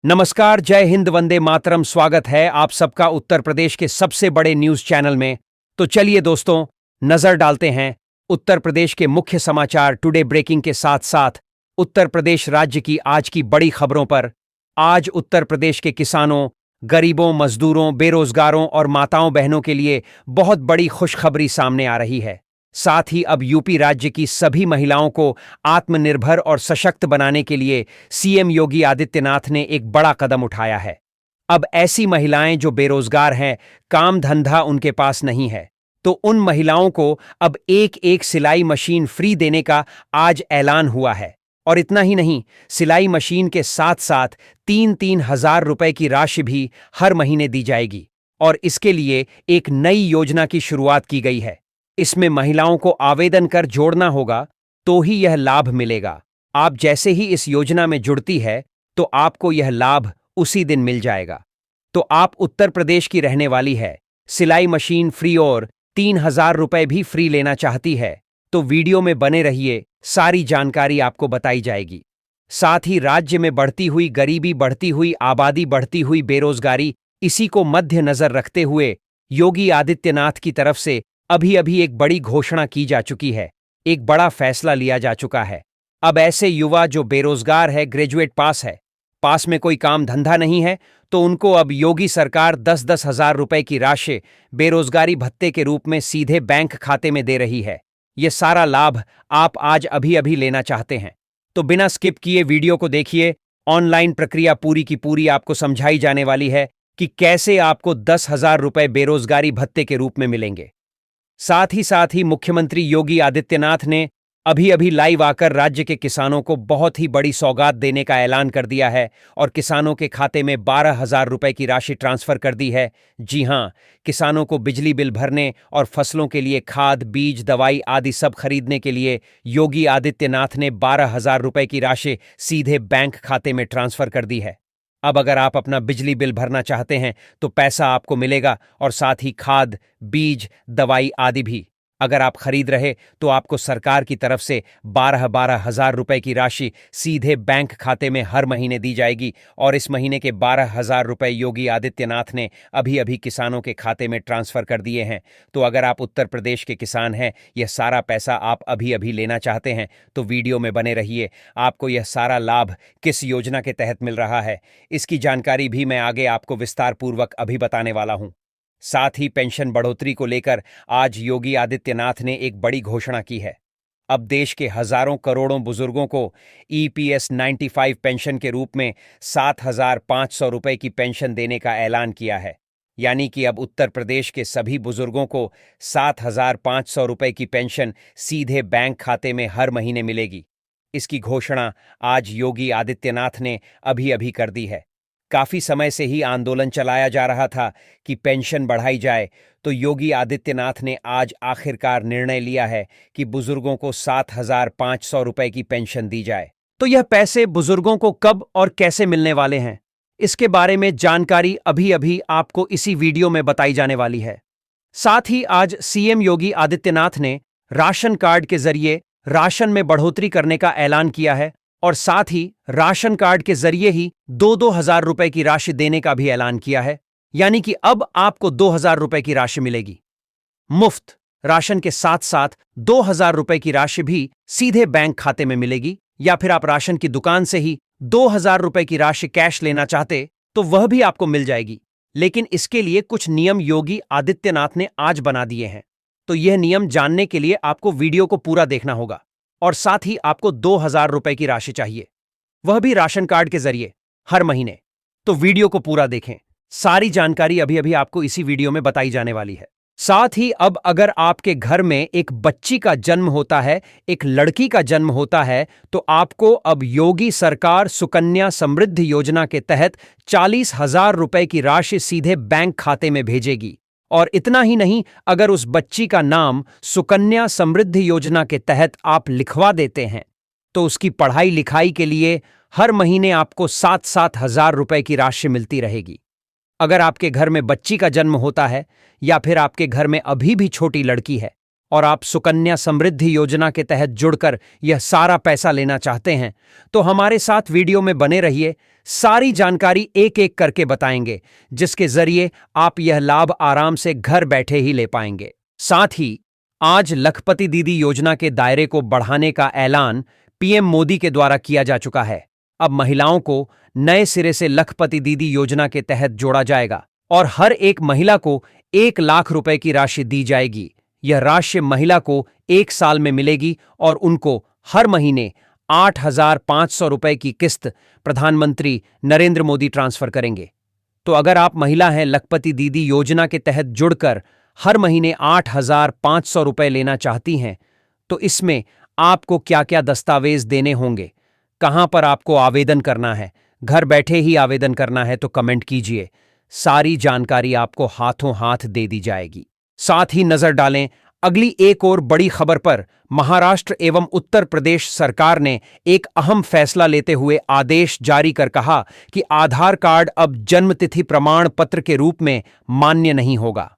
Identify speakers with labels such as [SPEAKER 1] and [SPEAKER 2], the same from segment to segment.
[SPEAKER 1] नमस्कार, जय हिंद, वंदे मातरम। स्वागत है आप सबका उत्तर प्रदेश के सबसे बड़े न्यूज चैनल में। तो चलिए दोस्तों, नजर डालते हैं उत्तर प्रदेश के मुख्य समाचार टुडे ब्रेकिंग के साथ साथ उत्तर प्रदेश राज्य की आज की बड़ी खबरों पर। आज उत्तर प्रदेश के किसानों, गरीबों, मजदूरों, बेरोजगारों और माताओं बहनों के लिए बहुत बड़ी खुशखबरी सामने आ रही है। साथ ही अब यूपी राज्य की सभी महिलाओं को आत्मनिर्भर और सशक्त बनाने के लिए सीएम योगी आदित्यनाथ ने एक बड़ा कदम उठाया है। अब ऐसी महिलाएं जो बेरोजगार हैं, काम धंधा उनके पास नहीं है, तो उन महिलाओं को अब एक एक सिलाई मशीन फ्री देने का आज ऐलान हुआ है। और इतना ही नहीं, सिलाई मशीन के साथ साथ 3,000 रुपए की राशि भी हर महीने दी जाएगी। और इसके लिए एक नई योजना की शुरुआत की गई है। इसमें महिलाओं को आवेदन कर जोड़ना होगा, तो ही यह लाभ मिलेगा। आप जैसे ही इस योजना में जुड़ती है तो आपको यह लाभ उसी दिन मिल जाएगा। तो आप उत्तर प्रदेश की रहने वाली है, सिलाई मशीन फ्री और 3,000 रुपए भी फ्री लेना चाहती है, तो वीडियो में बने रहिए, सारी जानकारी आपको बताई जाएगी। साथ ही राज्य में बढ़ती हुई गरीबी, बढ़ती हुई आबादी, बढ़ती हुई बेरोजगारी, इसी को मद्देनजर रखते हुए योगी आदित्यनाथ की तरफ से अभी अभी एक बड़ी घोषणा की जा चुकी है। एक बड़ा फैसला लिया जा चुका है। अब ऐसे युवा जो बेरोजगार है, ग्रेजुएट पास है, पास में कोई काम धंधा नहीं है, तो उनको अब योगी सरकार 10-10 हजार रुपए की राशि बेरोजगारी भत्ते के रूप में सीधे बैंक खाते में दे रही है। ये सारा लाभ आप आज अभी अभी लेना चाहते हैं तो बिना स्किप किए वीडियो को देखिए। ऑनलाइन प्रक्रिया पूरी की पूरी आपको समझाई जाने वाली है कि कैसे आपको 10,000 रुपए बेरोजगारी भत्ते के रूप में मिलेंगे। साथ ही मुख्यमंत्री योगी आदित्यनाथ ने अभी अभी लाइव आकर राज्य के किसानों को बहुत ही बड़ी सौगात देने का ऐलान कर दिया है और किसानों के खाते में 12,000 रुपए की राशि ट्रांसफर कर दी है। जी हां, किसानों को बिजली बिल भरने और फसलों के लिए खाद, बीज, दवाई आदि सब खरीदने के लिए योगी आदित्यनाथ ने 12,000 रुपए की राशि सीधे बैंक खाते में ट्रांसफर कर दी है। अब अगर आप अपना बिजली बिल भरना चाहते हैं तो पैसा आपको मिलेगा और साथ ही खाद, बीज, दवाई आदि भी अगर आप खरीद रहे तो आपको सरकार की तरफ से 12-12 हजार रुपए की राशि सीधे बैंक खाते में हर महीने दी जाएगी। और इस महीने के 12,000 रुपए योगी आदित्यनाथ ने अभी अभी किसानों के खाते में ट्रांसफर कर दिए हैं। तो अगर आप उत्तर प्रदेश के किसान हैं, यह सारा पैसा आप अभी अभी लेना चाहते हैं तो वीडियो में बने रहिए। आपको यह सारा लाभ किस योजना के तहत मिल रहा है, इसकी जानकारी भी मैं आगे आपको विस्तार पूर्वक अभी बताने वाला हूं। साथ ही पेंशन बढ़ोतरी को लेकर आज योगी आदित्यनाथ ने एक बड़ी घोषणा की है। अब देश के हजारों करोड़ों बुजुर्गों को ईपीएस 95 पेंशन के रूप में 7,500 रुपए की पेंशन देने का ऐलान किया है। यानी कि अब उत्तर प्रदेश के सभी बुजुर्गों को 7,500 रुपए की पेंशन सीधे बैंक खाते में हर महीने मिलेगी। इसकी घोषणा आज योगी आदित्यनाथ ने अभी अभी कर दी है। काफी समय से ही आंदोलन चलाया जा रहा था कि पेंशन बढ़ाई जाए, तो योगी आदित्यनाथ ने आज आखिरकार निर्णय लिया है कि बुजुर्गों को 7,500 रुपए की पेंशन दी जाए। तो यह पैसे बुजुर्गों को कब और कैसे मिलने वाले हैं, इसके बारे में जानकारी अभी अभी आपको इसी वीडियो में बताई जाने वाली है। साथ ही आज सीएम योगी आदित्यनाथ ने राशन कार्ड के जरिए राशन में बढ़ोतरी करने का ऐलान किया है और साथ ही राशन कार्ड के जरिए ही 2-2 हजार रुपए की राशि देने का भी ऐलान किया है। यानी कि अब आपको 2,000 रुपए की राशि मिलेगी मुफ्त। राशन के साथ साथ 2,000 रुपए की राशि भी सीधे बैंक खाते में मिलेगी। या फिर आप राशन की दुकान से ही 2,000 रुपए की राशि कैश लेना चाहते तो वह भी आपको मिल जाएगी। लेकिन इसके लिए कुछ नियम योगी आदित्यनाथ ने आज बना दिए हैं। तो यह नियम जानने के लिए आपको वीडियो को पूरा देखना होगा। और साथ ही आपको 2,000 रुपए की राशि चाहिए, वह भी राशन कार्ड के जरिए हर महीने। तो वीडियो को पूरा देखें, सारी जानकारी अभी अभी आपको इसी वीडियो में बताई जाने वाली है। साथ ही अब अगर आपके घर में एक बच्ची का जन्म होता है, एक लड़की का जन्म होता है, तो आपको अब योगी सरकार सुकन्या समृद्धि योजना के तहत 40,000 रुपए की राशि सीधे बैंक खाते में भेजेगी। और इतना ही नहीं, अगर उस बच्ची का नाम सुकन्या समृद्धि योजना के तहत आप लिखवा देते हैं तो उसकी पढ़ाई लिखाई के लिए हर महीने आपको 7-7 हजार रुपए की राशि मिलती रहेगी। अगर आपके घर में बच्ची का जन्म होता है या फिर आपके घर में अभी भी छोटी लड़की है और आप सुकन्या समृद्धि योजना के तहत जुड़कर यह सारा पैसा लेना चाहते हैं तो हमारे साथ वीडियो में बने रहिए, सारी जानकारी एक एक करके बताएंगे, जिसके जरिए आप यह लाभ आराम से घर बैठे ही ले पाएंगे। साथ ही आज लखपति दीदी योजना के दायरे को बढ़ाने का ऐलान पीएम मोदी के द्वारा किया जा चुका है। अब महिलाओं को नए सिरे से लखपति दीदी योजना के तहत जोड़ा जाएगा और हर एक महिला को 1 लाख रुपए की राशि दी जाएगी। यह राशि महिला को 1 साल में मिलेगी और उनको हर महीने 8,500 रुपए की किस्त प्रधानमंत्री नरेंद्र मोदी ट्रांसफर करेंगे। तो अगर आप महिला हैं, लखपति दीदी योजना के तहत जुड़कर हर महीने 8,500 रुपए लेना चाहती हैं, तो इसमें आपको क्या क्या दस्तावेज देने होंगे, कहां पर आपको आवेदन करना है, घर बैठे ही आवेदन करना है तो कमेंट कीजिए। सारी जानकारी आपको हाथों हाथ दे दी जाएगी। साथ ही नजर डालें अगली एक और बड़ी खबर पर। महाराष्ट्र एवं उत्तर प्रदेश सरकार ने एक अहम फैसला लेते हुए आदेश जारी कर कहा कि आधार कार्ड अब जन्मतिथि प्रमाण पत्र के रूप में मान्य नहीं होगा।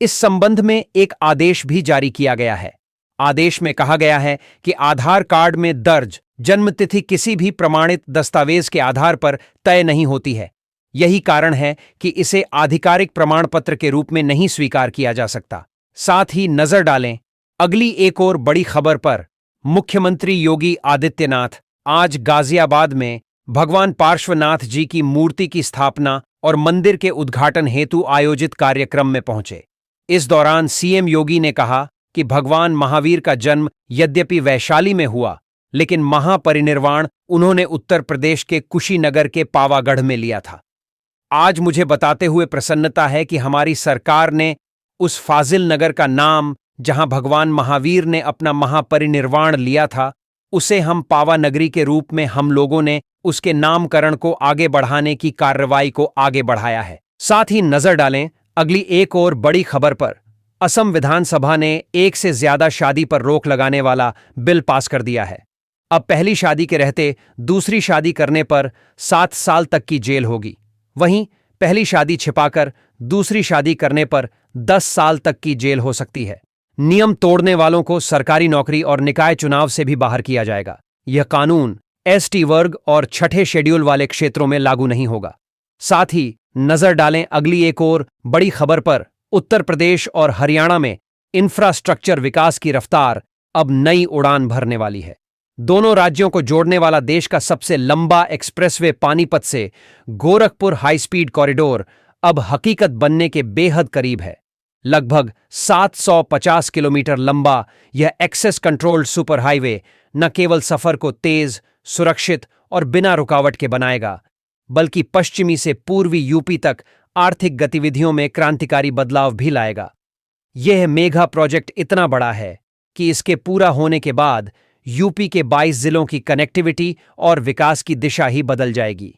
[SPEAKER 1] इस संबंध में एक आदेश भी जारी किया गया है। आदेश में कहा गया है कि आधार कार्ड में दर्ज जन्मतिथि किसी भी प्रमाणित दस्तावेज के आधार पर तय नहीं होती है। यही कारण है कि इसे आधिकारिक प्रमाण पत्र के रूप में नहीं स्वीकार किया जा सकता। साथ ही नजर डालें अगली एक और बड़ी खबर पर। मुख्यमंत्री योगी आदित्यनाथ आज गाजियाबाद में भगवान पार्श्वनाथ जी की मूर्ति की स्थापना और मंदिर के उद्घाटन हेतु आयोजित कार्यक्रम में पहुंचे। इस दौरान सीएम योगी ने कहा कि भगवान महावीर का जन्म यद्यपि वैशाली में हुआ, लेकिन महापरिनिर्वाण उन्होंने उत्तर प्रदेश के कुशीनगर के पावागढ़ में लिया था। आज मुझे बताते हुए प्रसन्नता है कि हमारी सरकार ने उस फाजिल नगर का नाम, जहां भगवान महावीर ने अपना महापरिनिर्वाण लिया था, उसे हम पावा नगरी के रूप में हम लोगों ने उसके नामकरण को आगे बढ़ाने की कार्रवाई को आगे बढ़ाया है। साथ ही नजर डालें अगली एक और बड़ी खबर पर। असम विधानसभा ने एक से ज्यादा शादी पर रोक लगाने वाला बिल पास कर दिया है। अब पहली शादी के रहते दूसरी शादी करने पर 7 साल तक की जेल होगी। वहीं पहली शादी छिपाकर दूसरी शादी करने पर 10 साल तक की जेल हो सकती है। नियम तोड़ने वालों को सरकारी नौकरी और निकाय चुनाव से भी बाहर किया जाएगा। यह कानून एसटी वर्ग और छठे शेड्यूल वाले क्षेत्रों में लागू नहीं होगा। साथ ही नजर डालें अगली एक और बड़ी खबर पर। उत्तर प्रदेश और हरियाणा में इंफ्रास्ट्रक्चर विकास की रफ्तार अब नई उड़ान भरने वाली है। दोनों राज्यों को जोड़ने वाला देश का सबसे लंबा एक्सप्रेसवे पानीपत से गोरखपुर हाई स्पीड कॉरिडोर अब हकीकत बनने के बेहद करीब है। लगभग 750 किलोमीटर लंबा यह एक्सेस कंट्रोल्ड सुपर हाईवे न केवल सफर को तेज, सुरक्षित और बिना रुकावट के बनाएगा, बल्कि पश्चिमी से पूर्वी यूपी तक आर्थिक गतिविधियों में क्रांतिकारी बदलाव भी लाएगा। यह मेगा प्रोजेक्ट इतना बड़ा है कि इसके पूरा होने के बाद यूपी के 22 जिलों की कनेक्टिविटी और विकास की दिशा ही बदल जाएगी।